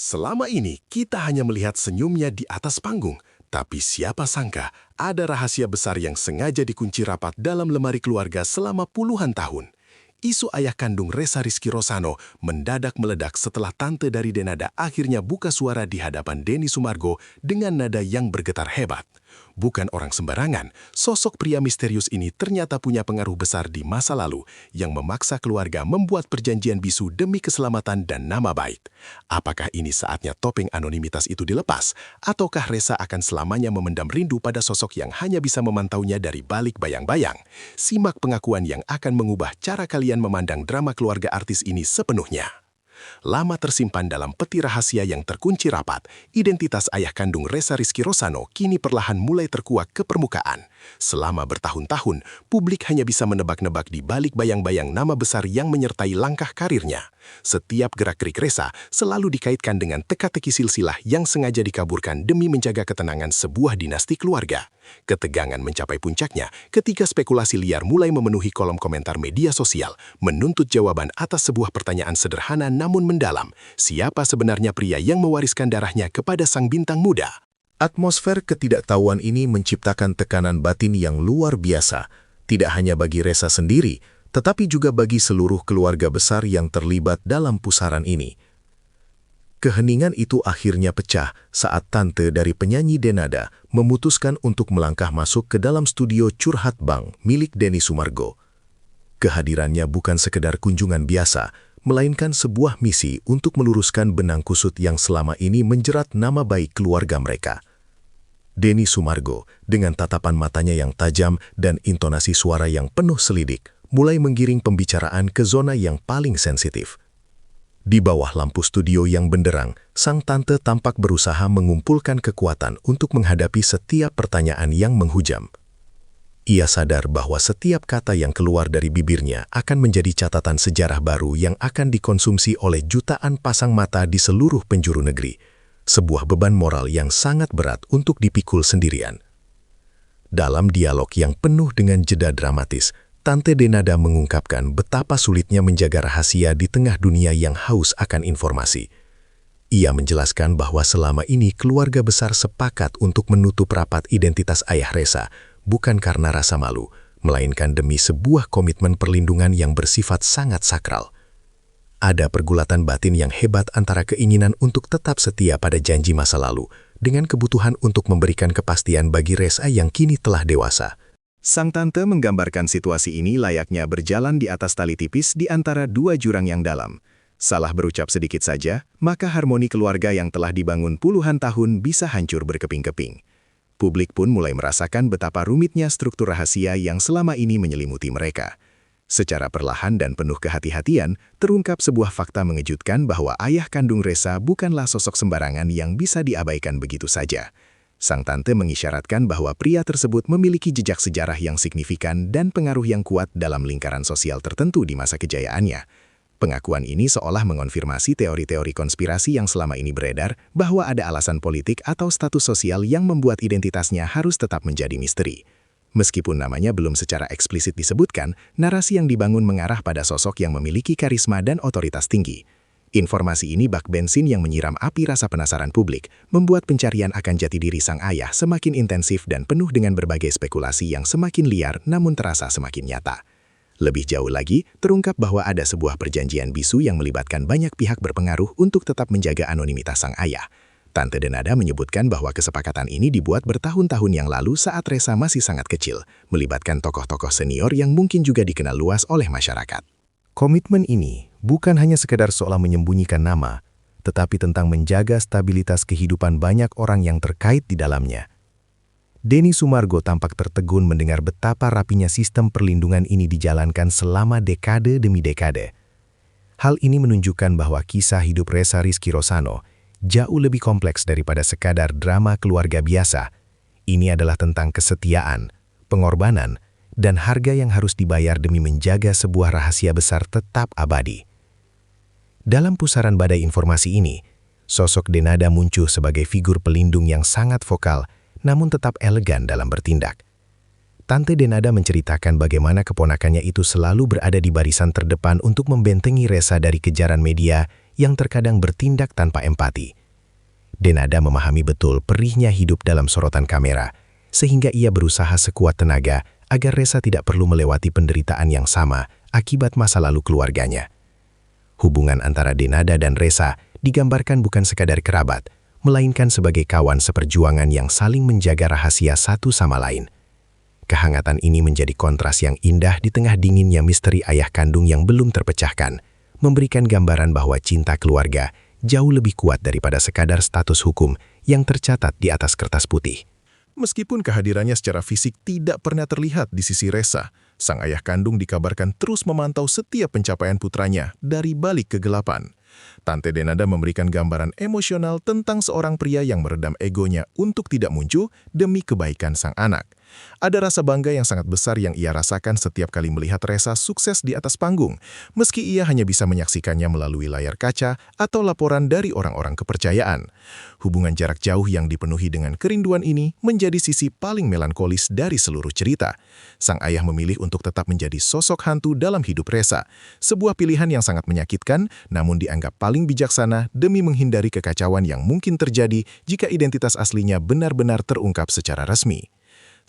Selama ini kita hanya melihat senyumnya di atas panggung, tapi siapa sangka ada rahasia besar yang sengaja dikunci rapat dalam lemari keluarga selama puluhan tahun. Isu ayah kandung Ressa Rizky Rosano mendadak meledak setelah tante dari Denada akhirnya buka suara di hadapan Denny Sumargo dengan nada yang bergetar hebat. Bukan orang sembarangan, sosok pria misterius ini ternyata punya pengaruh besar di masa lalu yang memaksa keluarga membuat perjanjian bisu demi keselamatan dan nama baik. Apakah ini saatnya topeng anonimitas itu dilepas? Ataukah Ressa akan selamanya memendam rindu pada sosok yang hanya bisa memantaunya dari balik bayang-bayang? Simak pengakuan yang akan mengubah cara kalian memandang drama keluarga artis ini sepenuhnya. Lama tersimpan dalam peti rahasia yang terkunci rapat, identitas ayah kandung Ressa Rizky Rosano kini perlahan mulai terkuak ke permukaan. Selama bertahun-tahun, publik hanya bisa menebak-nebak di balik bayang-bayang nama besar yang menyertai langkah karirnya. Setiap gerak-gerik Ressa selalu dikaitkan dengan teka-teki silsilah yang sengaja dikaburkan demi menjaga ketenangan sebuah dinasti keluarga. Ketegangan mencapai puncaknya ketika spekulasi liar mulai memenuhi kolom komentar media sosial, menuntut jawaban atas sebuah pertanyaan sederhana namun mendalam. Siapa sebenarnya pria yang mewariskan darahnya kepada sang bintang muda? Atmosfer ketidaktahuan ini menciptakan tekanan batin yang luar biasa, tidak hanya bagi Ressa sendiri, tetapi juga bagi seluruh keluarga besar yang terlibat dalam pusaran ini. Keheningan itu akhirnya pecah saat tante dari penyanyi Denada memutuskan untuk melangkah masuk ke dalam studio Curhat Bang milik Denny Sumargo. Kehadirannya bukan sekedar kunjungan biasa, melainkan sebuah misi untuk meluruskan benang kusut yang selama ini menjerat nama baik keluarga mereka. Denny Sumargo, dengan tatapan matanya yang tajam dan intonasi suara yang penuh selidik, mulai menggiring pembicaraan ke zona yang paling sensitif. Di bawah lampu studio yang benderang, sang tante tampak berusaha mengumpulkan kekuatan untuk menghadapi setiap pertanyaan yang menghujam. Ia sadar bahwa setiap kata yang keluar dari bibirnya akan menjadi catatan sejarah baru yang akan dikonsumsi oleh jutaan pasang mata di seluruh penjuru negeri. Sebuah beban moral yang sangat berat untuk dipikul sendirian. Dalam dialog yang penuh dengan jeda dramatis, Tante Denada mengungkapkan betapa sulitnya menjaga rahasia di tengah dunia yang haus akan informasi. Ia menjelaskan bahwa selama ini keluarga besar sepakat untuk menutup rapat identitas ayah Ressa, bukan karena rasa malu, melainkan demi sebuah komitmen perlindungan yang bersifat sangat sakral. Ada pergulatan batin yang hebat antara keinginan untuk tetap setia pada janji masa lalu, dengan kebutuhan untuk memberikan kepastian bagi Ressa yang kini telah dewasa. Sang tante menggambarkan situasi ini layaknya berjalan di atas tali tipis di antara dua jurang yang dalam. Salah berucap sedikit saja, maka harmoni keluarga yang telah dibangun puluhan tahun bisa hancur berkeping-keping. Publik pun mulai merasakan betapa rumitnya struktur rahasia yang selama ini menyelimuti mereka. Secara perlahan dan penuh kehati-hatian, terungkap sebuah fakta mengejutkan bahwa ayah kandung Ressa bukanlah sosok sembarangan yang bisa diabaikan begitu saja. Sang tante mengisyaratkan bahwa pria tersebut memiliki jejak sejarah yang signifikan dan pengaruh yang kuat dalam lingkaran sosial tertentu di masa kejayaannya. Pengakuan ini seolah mengonfirmasi teori-teori konspirasi yang selama ini beredar bahwa ada alasan politik atau status sosial yang membuat identitasnya harus tetap menjadi misteri. Meskipun namanya belum secara eksplisit disebutkan, narasi yang dibangun mengarah pada sosok yang memiliki karisma dan otoritas tinggi. Informasi ini bak bensin yang menyiram api rasa penasaran publik, membuat pencarian akan jati diri sang ayah semakin intensif dan penuh dengan berbagai spekulasi yang semakin liar namun terasa semakin nyata. Lebih jauh lagi, terungkap bahwa ada sebuah perjanjian bisu yang melibatkan banyak pihak berpengaruh untuk tetap menjaga anonimitas sang ayah. Tante Denada menyebutkan bahwa kesepakatan ini dibuat bertahun-tahun yang lalu saat Ressa masih sangat kecil, melibatkan tokoh-tokoh senior yang mungkin juga dikenal luas oleh masyarakat. Komitmen ini bukan hanya sekedar soal menyembunyikan nama, tetapi tentang menjaga stabilitas kehidupan banyak orang yang terkait di dalamnya. Denny Sumargo tampak tertegun mendengar betapa rapinya sistem perlindungan ini dijalankan selama dekade demi dekade. Hal ini menunjukkan bahwa kisah hidup Ressa Rizky Rosano jauh lebih kompleks daripada sekadar drama keluarga biasa. Ini adalah tentang kesetiaan, pengorbanan, dan harga yang harus dibayar demi menjaga sebuah rahasia besar tetap abadi. Dalam pusaran badai informasi ini, sosok Denada muncul sebagai figur pelindung yang sangat vokal, namun tetap elegan dalam bertindak. Tante Denada menceritakan bagaimana keponakannya itu selalu berada di barisan terdepan untuk membentengi Ressa dari kejaran media yang terkadang bertindak tanpa empati. Denada memahami betul perihnya hidup dalam sorotan kamera, sehingga ia berusaha sekuat tenaga agar Resa tidak perlu melewati penderitaan yang sama akibat masa lalu keluarganya. Hubungan antara Denada dan Resa digambarkan bukan sekadar kerabat, melainkan sebagai kawan seperjuangan yang saling menjaga rahasia satu sama lain. Kehangatan ini menjadi kontras yang indah di tengah dinginnya misteri ayah kandung yang belum terpecahkan, memberikan gambaran bahwa cinta keluarga jauh lebih kuat daripada sekadar status hukum yang tercatat di atas kertas putih. Meskipun kehadirannya secara fisik tidak pernah terlihat di sisi Resa, sang ayah kandung dikabarkan terus memantau setiap pencapaian putranya dari balik kegelapan. Tante Denada memberikan gambaran emosional tentang seorang pria yang meredam egonya untuk tidak muncul demi kebaikan sang anak. Ada rasa bangga yang sangat besar yang ia rasakan setiap kali melihat Resa sukses di atas panggung, meski ia hanya bisa menyaksikannya melalui layar kaca atau laporan dari orang-orang kepercayaan. Hubungan jarak jauh yang dipenuhi dengan kerinduan ini menjadi sisi paling melankolis dari seluruh cerita. Sang ayah memilih untuk tetap menjadi sosok hantu dalam hidup Resa, sebuah pilihan yang sangat menyakitkan namun dianggap paling bijaksana demi menghindari kekacauan yang mungkin terjadi jika identitas aslinya benar-benar terungkap secara resmi.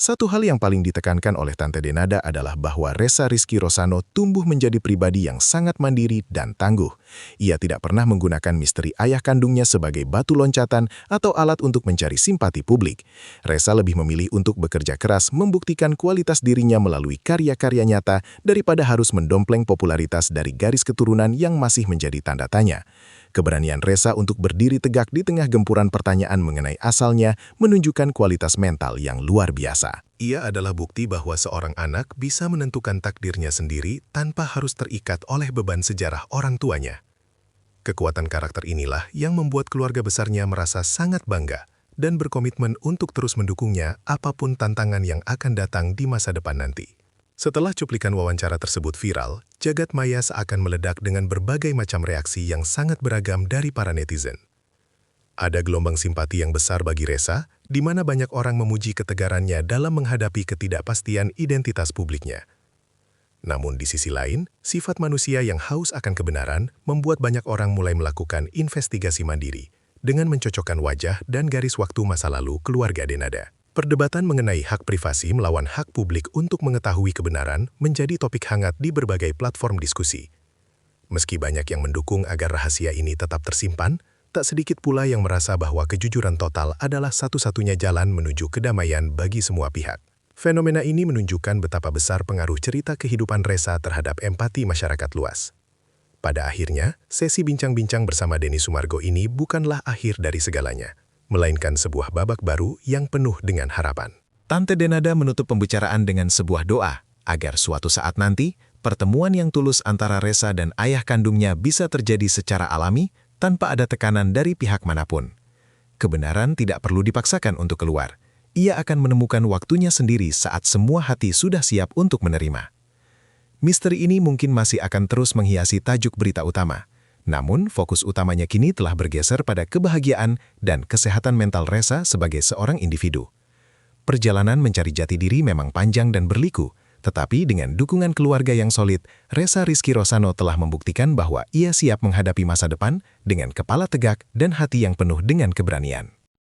Satu hal yang paling ditekankan oleh Tante Denada adalah bahwa Resa Rizky Rosano tumbuh menjadi pribadi yang sangat mandiri dan tangguh. Ia tidak pernah menggunakan misteri ayah kandungnya sebagai batu loncatan atau alat untuk mencari simpati publik. Resa lebih memilih untuk bekerja keras membuktikan kualitas dirinya melalui karya-karya nyata daripada harus mendompleng popularitas dari garis keturunan yang masih menjadi tanda tanya. Keberanian Resa untuk berdiri tegak di tengah gempuran pertanyaan mengenai asalnya menunjukkan kualitas mental yang luar biasa. Ia adalah bukti bahwa seorang anak bisa menentukan takdirnya sendiri tanpa harus terikat oleh beban sejarah orang tuanya. Kekuatan karakter inilah yang membuat keluarga besarnya merasa sangat bangga dan berkomitmen untuk terus mendukungnya apapun tantangan yang akan datang di masa depan nanti. Setelah cuplikan wawancara tersebut viral, jagat maya seakan meledak dengan berbagai macam reaksi yang sangat beragam dari para netizen. Ada gelombang simpati yang besar bagi Resa, di mana banyak orang memuji ketegarannya dalam menghadapi ketidakpastian identitas publiknya. Namun di sisi lain, sifat manusia yang haus akan kebenaran membuat banyak orang mulai melakukan investigasi mandiri dengan mencocokkan wajah dan garis waktu masa lalu keluarga Denada. Perdebatan mengenai hak privasi melawan hak publik untuk mengetahui kebenaran menjadi topik hangat di berbagai platform diskusi. Meski banyak yang mendukung agar rahasia ini tetap tersimpan, tak sedikit pula yang merasa bahwa kejujuran total adalah satu-satunya jalan menuju kedamaian bagi semua pihak. Fenomena ini menunjukkan betapa besar pengaruh cerita kehidupan Resa terhadap empati masyarakat luas. Pada akhirnya, sesi bincang-bincang bersama Denny Sumargo ini bukanlah akhir dari segalanya, melainkan sebuah babak baru yang penuh dengan harapan. Tante Denada menutup pembicaraan dengan sebuah doa, agar suatu saat nanti, pertemuan yang tulus antara Resa dan ayah kandungnya bisa terjadi secara alami tanpa ada tekanan dari pihak manapun. Kebenaran tidak perlu dipaksakan untuk keluar. Ia akan menemukan waktunya sendiri saat semua hati sudah siap untuk menerima. Misteri ini mungkin masih akan terus menghiasi tajuk berita utama. Namun, fokus utamanya kini telah bergeser pada kebahagiaan dan kesehatan mental Resa sebagai seorang individu. Perjalanan mencari jati diri memang panjang dan berliku, tetapi dengan dukungan keluarga yang solid, Resa Rizky Rosano telah membuktikan bahwa ia siap menghadapi masa depan dengan kepala tegak dan hati yang penuh dengan keberanian.